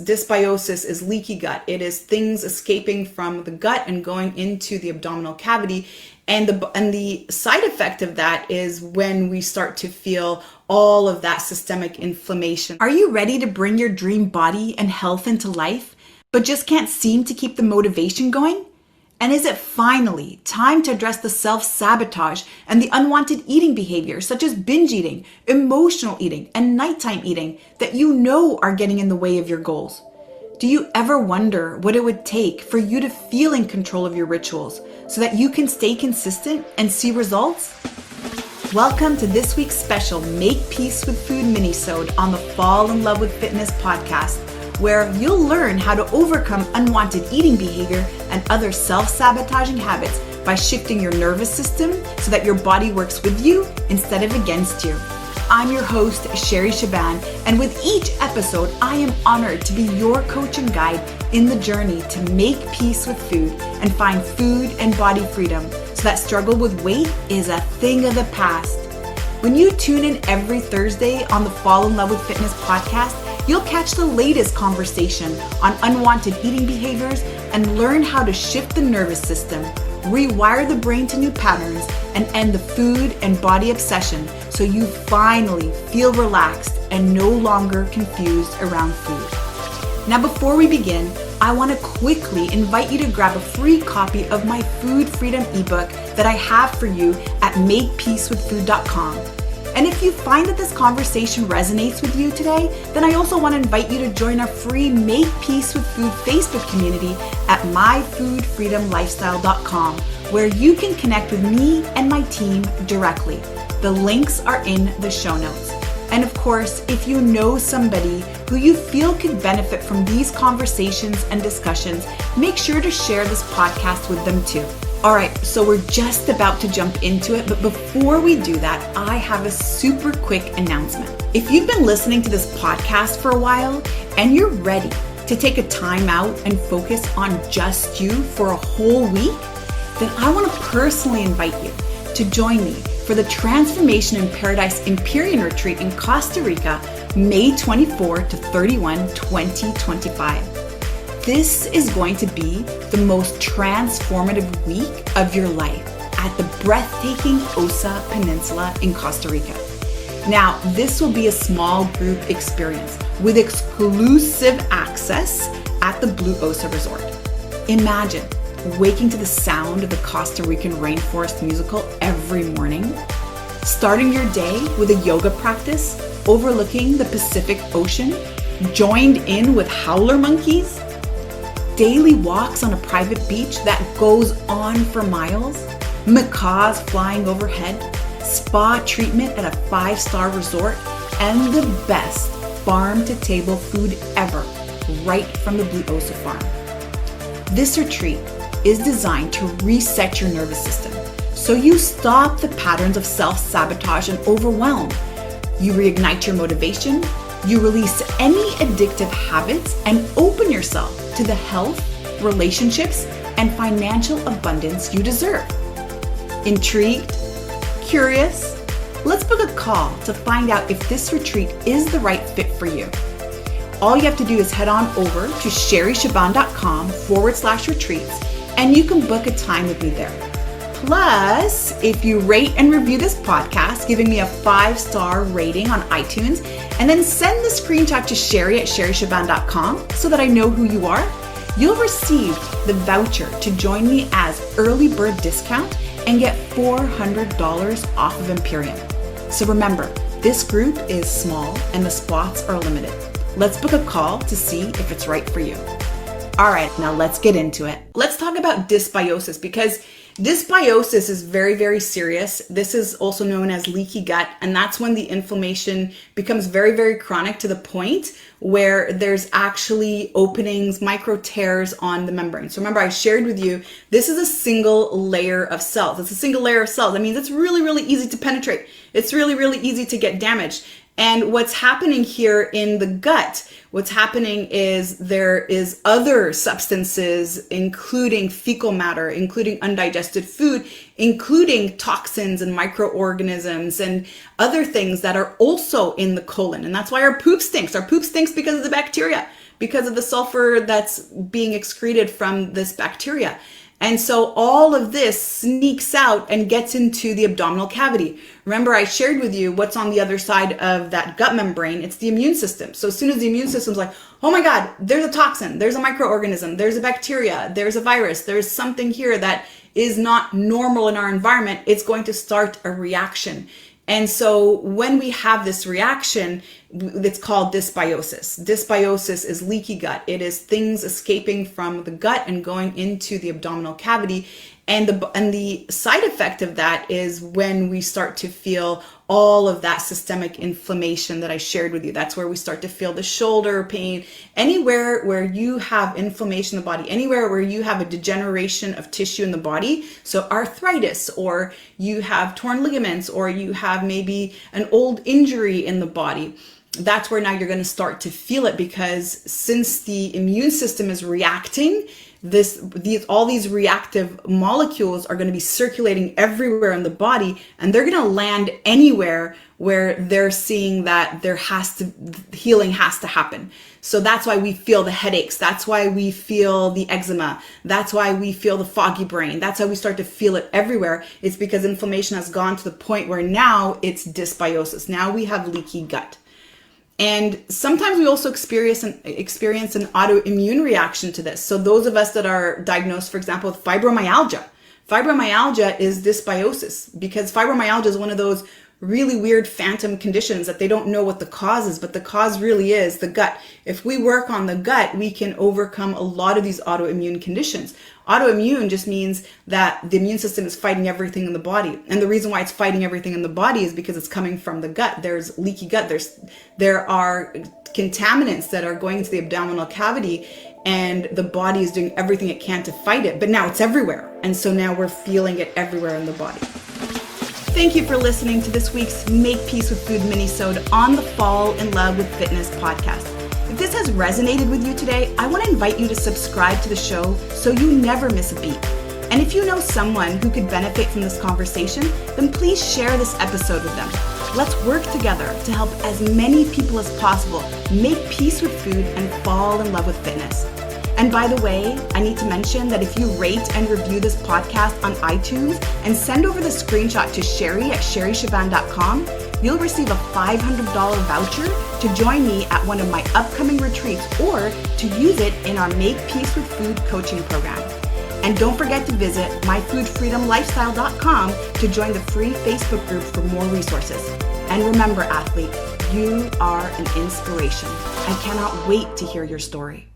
Dysbiosis is leaky gut. It is things escaping from the gut and going into the abdominal cavity. And the side effect of that is when we start to feel all of that systemic inflammation. Are you ready to bring your dream body and health into life, but just can't seem to keep the motivation going? And is it finally time to address the self-sabotage and the unwanted eating behaviors such as binge eating, emotional eating, and nighttime eating that you know are getting in the way of your goals? Do you ever wonder what it would take for you to feel in control of your rituals so that you can stay consistent and see results? Welcome to this week's special Make Peace with Food Minisode on the Fall in Love with Fitness podcast, where you'll learn how to overcome unwanted eating behavior and other self-sabotaging habits by shifting your nervous system so that your body works with you instead of against you. I'm your host, Sherry Shaban, and with each episode, I am honored to be your coach and guide in the journey to make peace with food and find food and body freedom so that struggle with weight is a thing of the past. When you tune in every Thursday on the Fall in Love with Fitness podcast, you'll catch the latest conversation on unwanted eating behaviors and learn how to shift the nervous system, rewire the brain to new patterns, and end the food and body obsession so you finally feel relaxed and no longer confused around food. Now, before we begin, I want to quickly invite you to grab a free copy of my Food Freedom ebook that I have for you at makepeacewithfood.com. And if you find that this conversation resonates with you today, then I also want to invite you to join our free Make Peace with Food Facebook community at myfoodfreedomlifestyle.com, where you can connect with me and my team directly. The links are in the show notes. And of course, if you know somebody who you feel could benefit from these conversations and discussions, make sure to share this podcast with them too. All right, so we're just about to jump into it, but before we do that, I have a super quick announcement. If you've been listening to this podcast for a while and you're ready to take a time out and focus on just you for a whole week, then I want to personally invite you to join me for the Transformation in Paradise Empyrean Retreat in Costa Rica, May 24 to 31, 2025. This is going to be the most transformative week of your life at the breathtaking Osa Peninsula in Costa Rica. Now, this will be a small group experience with exclusive access at the Blue Osa Resort. Imagine waking to the sound of the Costa Rican rainforest musical every morning, starting your day with a yoga practice overlooking the Pacific Ocean, joined in with howler monkeys, daily walks on a private beach that goes on for miles, macaws flying overhead, spa treatment at a 5-star resort, and the best farm-to-table food ever right from the Blue Osa farm. This retreat is designed to reset your nervous system so you stop the patterns of self-sabotage and overwhelm. You reignite your motivation, you release any addictive habits, and open yourself to the health, relationships, and financial abundance you deserve. Intrigued? Curious? Let's book a call to find out if this retreat is the right fit for you. All you have to do is head on over to sherryshaban.com/retreats and you can book a time with me there. Plus, if you rate and review this podcast, giving me a 5-star rating on iTunes, and then send the screenshot to Sherry at sherryshaban.com so that I know who you are, you'll receive the voucher to join me as early bird discount and get $400 off of Empyrean. So remember, this group is small and the spots are limited. Let's book a call to see if it's right for you. All right, now let's get into it. Let's talk about dysbiosis, because dysbiosis is very, very serious. This is also known as leaky gut, and that's when the inflammation becomes very, very chronic to the point where there's actually openings, micro tears on the membrane. So remember, I shared with you, this is a single layer of cells. It's a single layer of cells. That means it's really, really easy to penetrate. It's really, really easy to get damaged. And what's happening here in the gut, what's happening is there is other substances, including fecal matter, including undigested food, including toxins and microorganisms and other things that are also in the colon. And that's why our poop stinks. Our poop stinks because of the bacteria. because of the sulfur that's being excreted from this bacteria. And so all of this sneaks out and gets into the abdominal cavity. Remember, I shared with you what's on the other side of that gut membrane. It's the immune system. So as soon as the immune system's like, oh my God, there's a toxin, there's a microorganism, there's a bacteria, there's a virus, there's something here that is not normal in our environment, it's going to start a reaction. And so when we have this reaction, it's called dysbiosis. Dysbiosis is leaky gut. It is things escaping from the gut and going into the abdominal cavity. And the side effect of that is when we start to feel all of that systemic inflammation that I shared with you. That's where we start to feel the shoulder pain. Anywhere where you have inflammation in the body, anywhere where you have a degeneration of tissue in the body, so arthritis, or you have torn ligaments, or you have maybe an old injury in the body, that's where now you're going to start to feel it, because since the immune system is reacting, all these reactive molecules are going to be circulating everywhere in the body, and they're going to land anywhere where they're seeing that healing has to happen. So that's why we feel the headaches. That's why we feel the eczema. That's why we feel the foggy brain. That's how we start to feel it everywhere. It's because inflammation has gone to the point where now it's dysbiosis. Now we have leaky gut. And sometimes we also experience an autoimmune reaction to this. So those of us that are diagnosed, for example, with fibromyalgia is dysbiosis, because fibromyalgia is one of those really weird phantom conditions that they don't know what the cause is, but the cause really is the gut. If we work on the gut, we can overcome a lot of these autoimmune conditions. Autoimmune just means that the immune system is fighting everything in the body. And the reason why it's fighting everything in the body is because it's coming from the gut. There's leaky gut. There are contaminants that are going into the abdominal cavity, and the body is doing everything it can to fight it. But now it's everywhere. And so now we're feeling it everywhere in the body. Thank you for listening to this week's Make Peace with Food Minisode on the Fall in Love with Fitness podcast. If this has resonated with you today, I want to invite you to subscribe to the show so you never miss a beat. And if you know someone who could benefit from this conversation, then please share this episode with them. Let's work together to help as many people as possible make peace with food and fall in love with fitness. And by the way, I need to mention that if you rate and review this podcast on iTunes and send over the screenshot to Sherry at sherryshaban.com, you'll receive a $500 voucher to join me at one of my upcoming retreats, or to use it in our Make Peace with Food coaching program. And don't forget to visit myfoodfreedomlifestyle.com to join the free Facebook group for more resources. And remember, athlete, you are an inspiration. I cannot wait to hear your story.